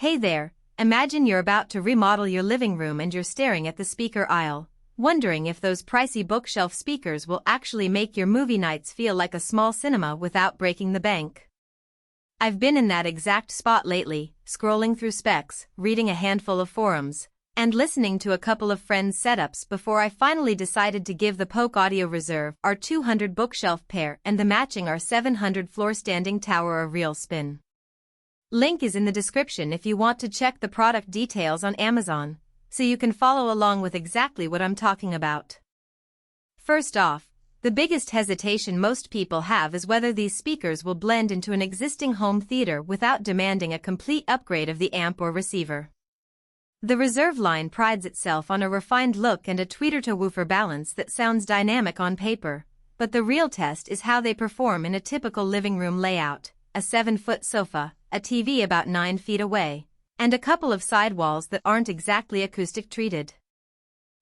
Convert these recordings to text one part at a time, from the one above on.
Hey there, imagine you're about to remodel your living room and you're staring at the speaker aisle, wondering if those pricey bookshelf speakers will actually make your movie nights feel like a small cinema without breaking the bank. I've been in that exact spot lately, scrolling through specs, reading a handful of forums, and listening to a couple of friends' setups before I finally decided to give the Polk Audio Reserve R200 bookshelf pair and the matching R700 floor-standing tower a real spin. Link is in the description if you want to check the product details on Amazon, so you can follow along with exactly what I'm talking about. First off, the biggest hesitation most people have is whether these speakers will blend into an existing home theater without demanding a complete upgrade of the amp or receiver. The Reserve line prides itself on a refined look and a tweeter-to-woofer balance that sounds dynamic on paper, but the real test is how they perform in a typical living room layout: a 7-foot sofa, a TV about 9 feet away, and a couple of sidewalls that aren't exactly acoustic treated.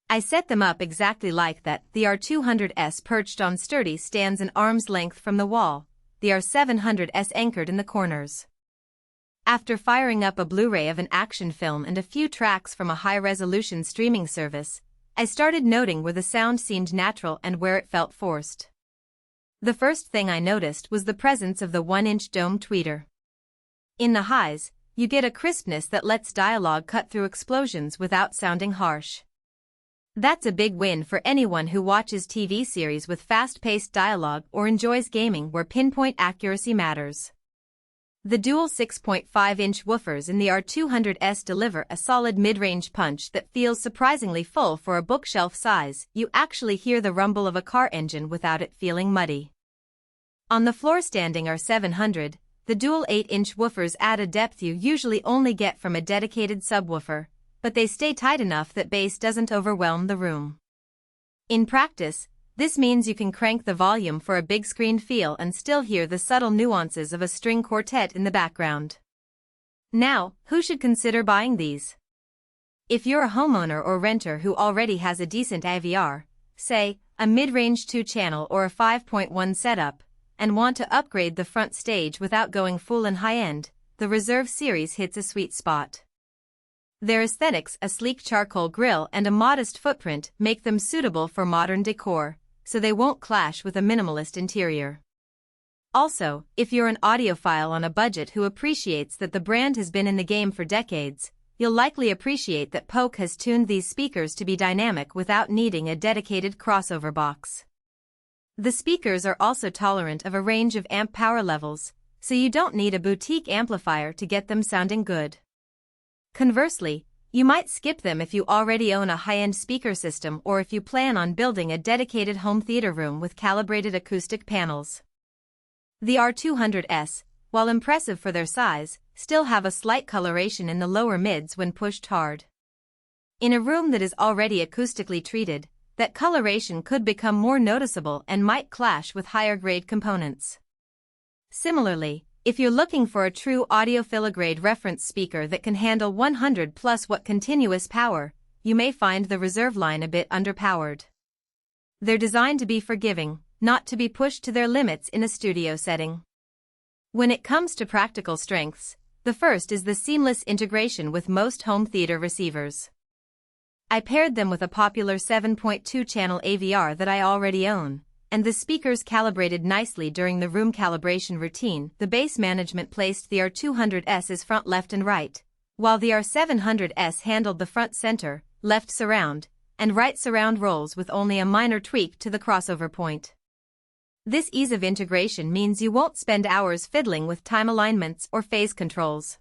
I set them up exactly like that. The R200S perched on sturdy stands an arm's length from the wall, the R700S anchored in the corners. After firing up a Blu-ray of an action film and a few tracks from a high-resolution streaming service, I started noting where the sound seemed natural and where it felt forced. The first thing I noticed was the presence of the 1-inch dome tweeter. In the highs, you get a crispness that lets dialogue cut through explosions without sounding harsh. That's a big win for anyone who watches TV series with fast-paced dialogue or enjoys gaming where pinpoint accuracy matters. The dual 6.5-inch woofers in the R200S deliver a solid mid-range punch that feels surprisingly full for a bookshelf size. You actually hear the rumble of a car engine without it feeling muddy. On the floor-standing R700, the dual 8-inch woofers add a depth you usually only get from a dedicated subwoofer, but they stay tight enough that bass doesn't overwhelm the room. In practice, this means you can crank the volume for a big screen feel and still hear the subtle nuances of a string quartet in the background. Now, who should consider buying these? If you're a homeowner or renter who already has a decent AVR, say, a mid-range 2-channel or a 5.1 setup, and want to upgrade the front stage without going full and high-end, the Reserve series hits a sweet spot. Their aesthetics, a sleek charcoal grille and a modest footprint, make them suitable for modern decor, so they won't clash with a minimalist interior. Also, if you're an audiophile on a budget who appreciates that the brand has been in the game for decades, you'll likely appreciate that Polk has tuned these speakers to be dynamic without needing a dedicated crossover box. The speakers are also tolerant of a range of amp power levels, so you don't need a boutique amplifier to get them sounding good. Conversely, you might skip them if you already own a high-end speaker system or if you plan on building a dedicated home theater room with calibrated acoustic panels. The R200S, while impressive for their size, still have a slight coloration in the lower mids when pushed hard. In a room that is already acoustically treated, that coloration could become more noticeable and might clash with higher-grade components. Similarly, if you're looking for a true audiophile-grade reference speaker that can handle 100+ watt continuous power, you may find the Reserve line a bit underpowered. They're designed to be forgiving, not to be pushed to their limits in a studio setting. When it comes to practical strengths, the first is the seamless integration with most home theater receivers. I paired them with a popular 7.2-channel AVR that I already own, and the speakers calibrated nicely during the room calibration routine. The bass management placed the R200S's front left and right, while the R700S handled the front center, left surround, and right surround roles with only a minor tweak to the crossover point. This ease of integration means you won't spend hours fiddling with time alignments or phase controls.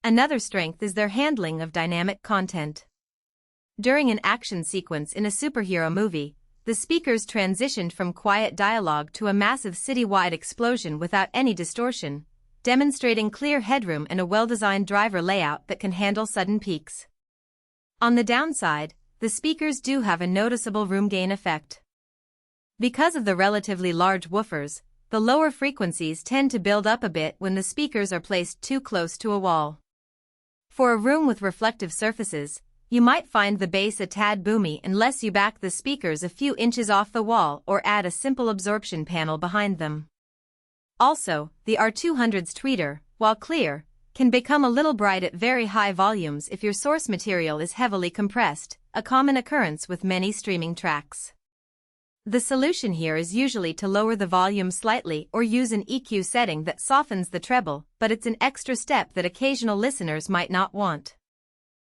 Another strength is their handling of dynamic content. During an action sequence in a superhero movie, the speakers transitioned from quiet dialogue to a massive city-wide explosion without any distortion, demonstrating clear headroom and a well-designed driver layout that can handle sudden peaks. On the downside, the speakers do have a noticeable room gain effect. Because of the relatively large woofers, the lower frequencies tend to build up a bit when the speakers are placed too close to a wall. For a room with reflective surfaces, you might find the bass a tad boomy unless you back the speakers a few inches off the wall or add a simple absorption panel behind them. Also, the R200's tweeter, while clear, can become a little bright at very high volumes if your source material is heavily compressed, a common occurrence with many streaming tracks. The solution here is usually to lower the volume slightly or use an EQ setting that softens the treble, but it's an extra step that occasional listeners might not want.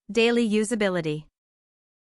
Daily usability.